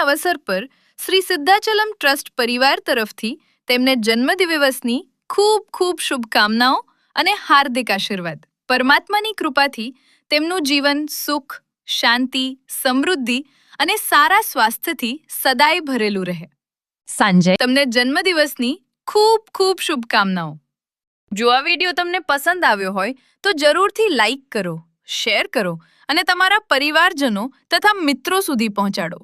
અવસર પર શ્રી સિદ્ધાચલમ ટ્રસ્ટ પરિવાર તરફથી તેમને જન્મદિવસની ખૂબ ખૂબ શુભકામનાઓ અને હાર્દિક આશીર્વાદ. પરમાત્માની કૃપાથી તેમનું જીવન સુખ, શાંતિ, સમૃદ્ધિ અને સારા સ્વાસ્થ્યથી સદાય ભરેલું રહે. સંજય, તમને જન્મદિવસની ખૂબ ખૂબ શુભકામનાઓ. જો આ વિડીયો તમને પસંદ આવ્યો હોય તો જરૂરથી લાઈક કરો, શેર કરો અને તમારા પરિવારજનો તથા મિત્રો સુધી પહોંચાડો.